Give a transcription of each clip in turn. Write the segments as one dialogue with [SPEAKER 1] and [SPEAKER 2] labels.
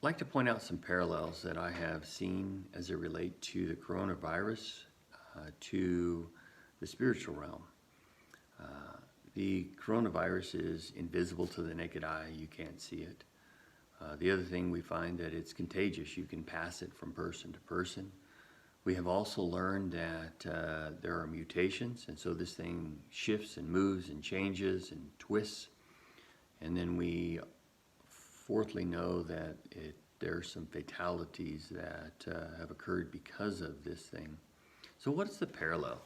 [SPEAKER 1] like to point out some parallels that I have seen as it relate to the coronavirus, to the spiritual realm. The coronavirus is invisible to the naked eye. You can't see it. The other thing, we find that it's contagious. You can pass it from person to person. We have also learned that there are mutations, and so this thing shifts and moves and changes and twists. And then we fourthly know that there are some fatalities that have occurred because of this thing. So what's the parallel?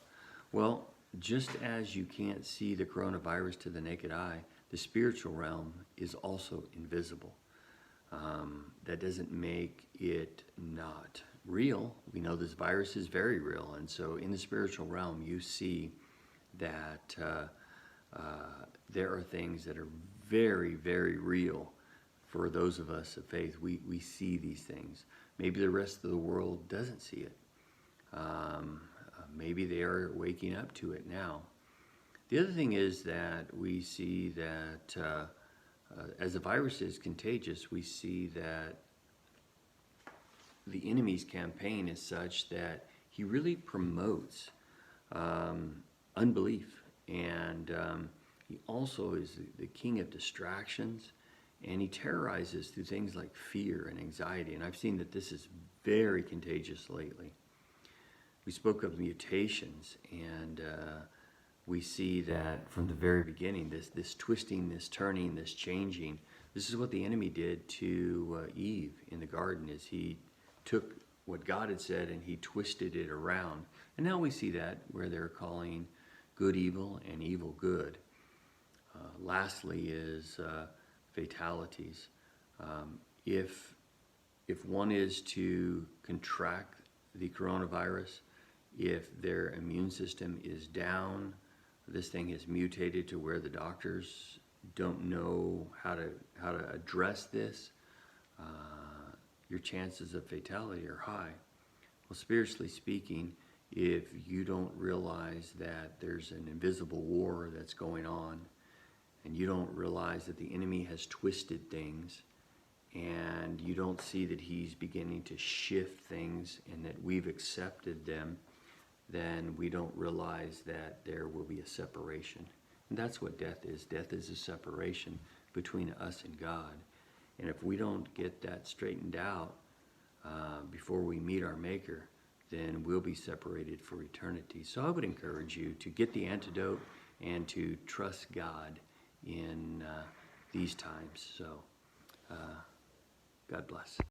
[SPEAKER 1] Well, just as you can't see the coronavirus to the naked eye, the spiritual realm is also invisible. That doesn't make it not real. We know this virus is very real, and so in the spiritual realm you see that there are things that are very, very real for those of us of faith. We see these things. Maybe the rest of the world doesn't see it. Maybe they are waking up to it now. The other thing is that we see that as the virus is contagious, we see that the enemy's campaign is such that he really promotes unbelief, and he also is the king of distractions, and he terrorizes through things like fear and anxiety. And I've seen that this is very contagious lately. We spoke of mutations, and we see that from the very beginning, this twisting, this turning, this changing. This is what the enemy did to Eve in the garden, is he took what God had said and he twisted it around. And now we see that where they're calling good evil and evil good. Lastly is fatalities. If one is to contract the coronavirus, if their immune system is down, this thing has mutated to where the doctors don't know how to address this, your chances of fatality are high. Well, spiritually speaking, if you don't realize that there's an invisible war that's going on, and you don't realize that the enemy has twisted things, and you don't see that he's beginning to shift things and that we've accepted them, then we don't realize that there will be a separation. And that's what death is. Death is a separation between us and God. And if we don't get that straightened out before we meet our Maker, then we'll be separated for eternity. So I would encourage you to get the antidote and to trust God in these times. So God bless.